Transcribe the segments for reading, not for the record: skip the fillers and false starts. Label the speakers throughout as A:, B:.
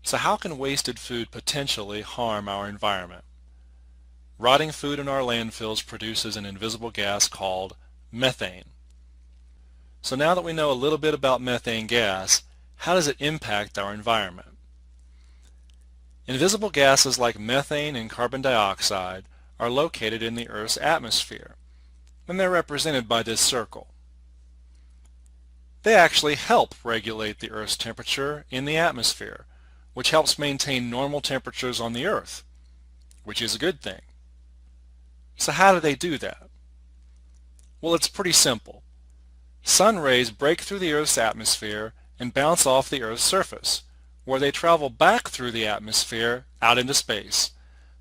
A: So how can wasted food potentially harm our environment? Rotting food in our landfills produces an invisible gas called methane. So now that we know a little bit about methane gas, how does it impact our environment? Invisible gases like methane and carbon dioxide are located in the Earth's atmosphere, and they're represented by this circle. They actually help regulate the Earth's temperature in the atmosphere, which helps maintain normal temperatures on the Earth, which is a good thing. So how do they do that? Well, it's pretty simple. Sun rays break through the Earth's atmosphere and bounce off the Earth's surface, where they travel back through the atmosphere out into space.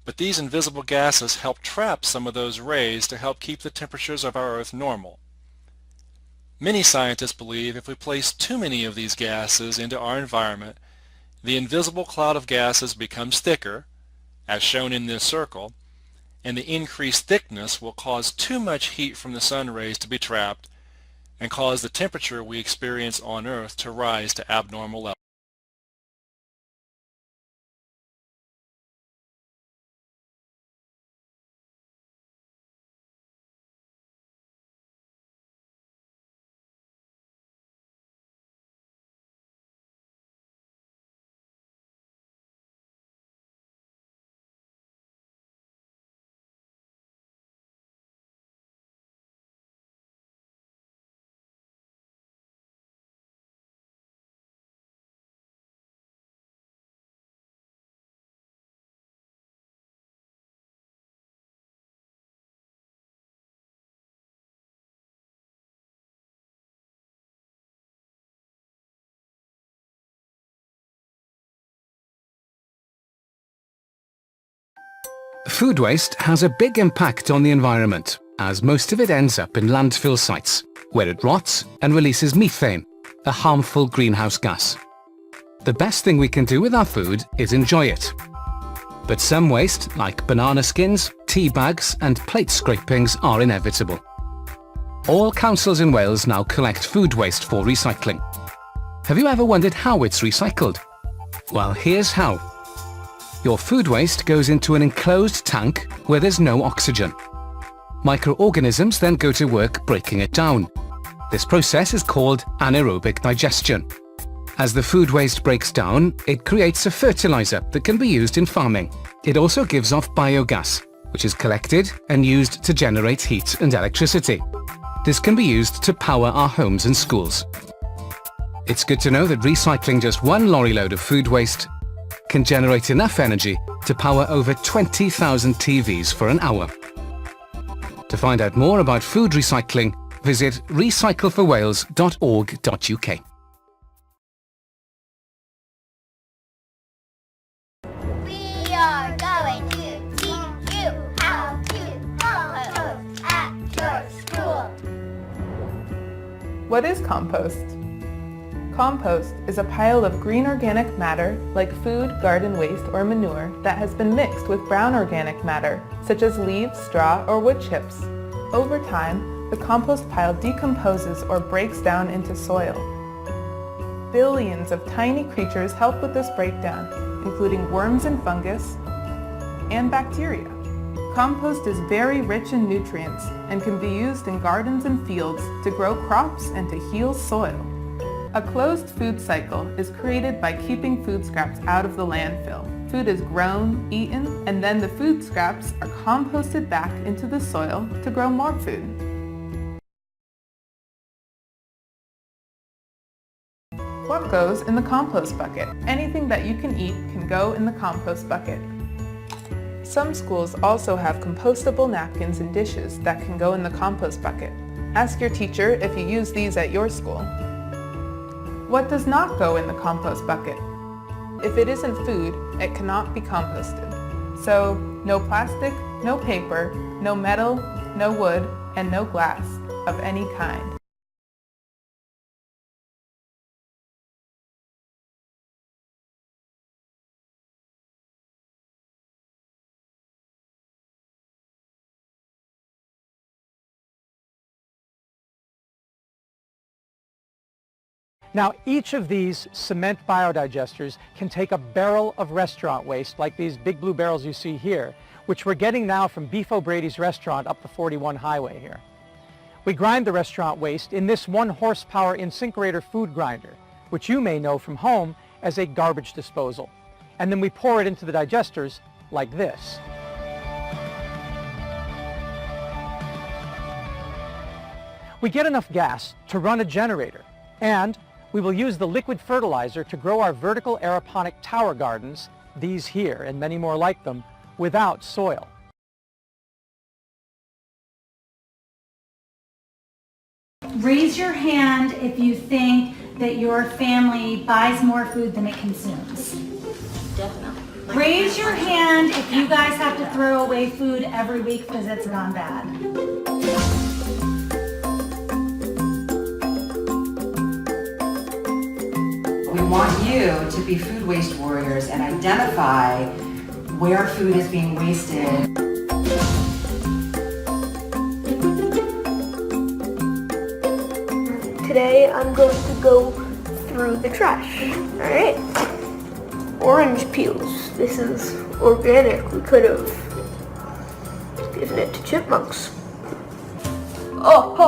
A: But these invisible gases help trap some of those rays to help keep the temperatures of our Earth normal. Many scientists believe if we place too many of these gases into our environment, the invisible cloud of gases becomes thicker, as shown in this circle, and the increased thickness will cause too much heat from the sun rays to be trapped and cause the temperature we experience on Earth to rise to abnormal levels.
B: Food waste has a big impact on the environment, as most of it ends up in landfill sites, where it rots and releases methane, a harmful greenhouse gas. The best thing we can do with our food is enjoy it. But some waste, like banana skins, tea bags and plate scrapings, are inevitable. All councils in Wales now collect food waste for recycling. Have you ever wondered how it's recycled? Well, here's how. Your food waste goes into an enclosed tank where there's no oxygen. Microorganisms then go to work breaking it down. This process is called anaerobic digestion. As the food waste breaks down, it creates a fertilizer that can be used in farming. It also gives off biogas, which is collected and used to generate heat and electricity. This can be used to power our homes and schools. It's good to know that recycling just one lorry load of food waste can generate enough energy to power over 20,000 TVs for an hour. To find out more about food recycling, visit recycleforwales.org.uk.
C: We are going to teach you how to compost at your school.
D: What is compost? Compost is a pile of green organic matter like food, garden waste, or manure that has been mixed with brown organic matter such as leaves, straw, or wood chips. Over time, the compost pile decomposes or breaks down into soil. Billions of tiny creatures help with this breakdown, including worms and fungus, and bacteria. Compost is very rich in nutrients and can be used in gardens and fields to grow crops and to heal soil. A closed food cycle is created by keeping food scraps out of the landfill. Food is grown, eaten, and then the food scraps are composted back into the soil to grow more food. What goes in the compost bucket? Anything that you can eat can go in the compost bucket. Some schools also have compostable napkins and dishes that can go in the compost bucket. Ask your teacher if you use these at your school. What does not go in the compost bucket? If it isn't food, it cannot be composted. So, no plastic, no paper, no metal, no wood, and no glass of any kind.
E: Now, each of these cement biodigesters can take a barrel of restaurant waste, like these big blue barrels you see here, which we're getting now from Beef O'Brady's restaurant up the 41 highway here. We grind the restaurant waste in this 1 horsepower InSinkErator food grinder, which you may know from home as a garbage disposal. And then we pour it into the digesters like this. We get enough gas to run a generator, and we will use the liquid fertilizer to grow our vertical aeroponic tower gardens, these here and many more like them, without soil.
F: Raise your hand if you think that your family buys more food than it consumes. Definitely. Raise your hand if you guys have to throw away food every week because it's gone bad.
G: We want you to be food waste warriors and identify where food is being wasted.
C: Today I'm going to go through the trash. Alright. Orange peels. This is organic. We could have given it to chipmunks. I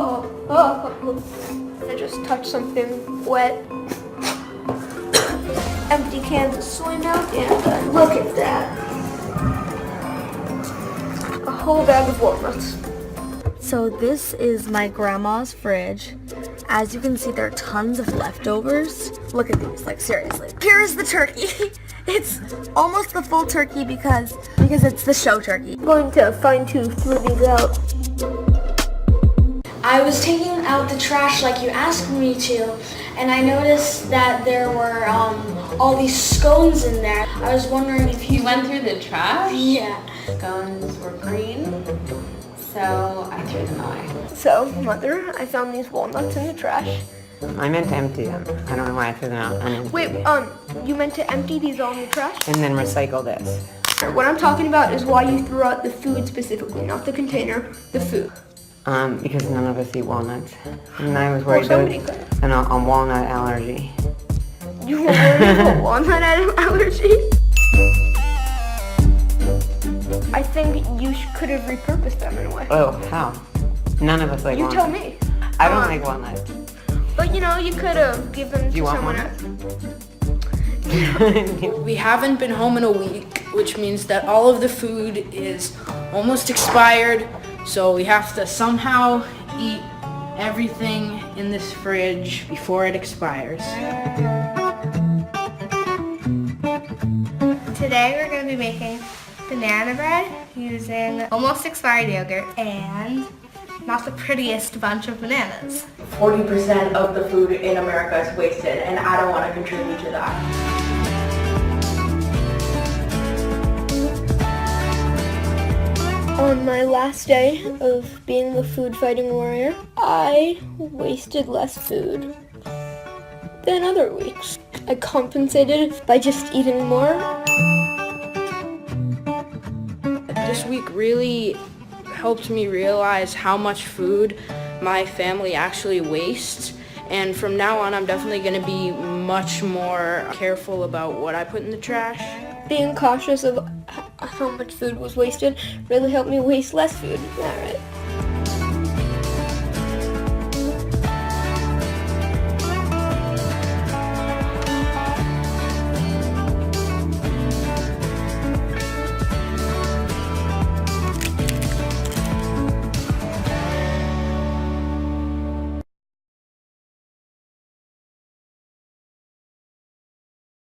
C: just touched something wet. Empty cans of soy milk, and look at that. A whole bag of walnuts.
H: So this is my grandma's fridge. As you can see, there are tons of leftovers. Look at these, like seriously. Here's the turkey. It's almost the full turkey because it's the show turkey.
C: I'm going to fine-tooth these out.
I: I was taking out the trash like you asked me to, and I noticed that there were all these scones in there. I was wondering if you
J: went through the trash?
I: Yeah.
J: Scones were green, so I threw them away.
C: So, Mother, I found these walnuts in the trash.
K: I meant to empty them. I don't know why I threw them out.
C: Wait, you meant to empty these all in the trash?
K: And then recycle this.
C: What I'm talking about is why you threw out the food specifically, not the container, the food.
K: Because none of us eat walnuts. And I was worried about a walnut allergy.
C: You were worried about walnut allergy? I think you could have repurposed them in a way.
K: Oh, how? None of us like walnuts.
C: You tell me.
K: I don't like walnuts.
C: But you know, you could have given to someone else.
L: We haven't been home in a week, which means that all of the food is almost expired, so we have to somehow eat everything in this fridge before it expires.
M: Today we're going to be making banana bread using almost expired yogurt and not the prettiest bunch of bananas.
N: 40% of the food in America is wasted, and I don't want to contribute to that.
C: On my last day of being the food fighting warrior, I wasted less food than other weeks. I compensated by just eating more.
L: This week really helped me realize how much food my family actually wastes, and from now on I'm definitely going to be much more careful about what I put in the trash.
C: Being cautious of how much food was wasted really helped me waste less food. Is that right?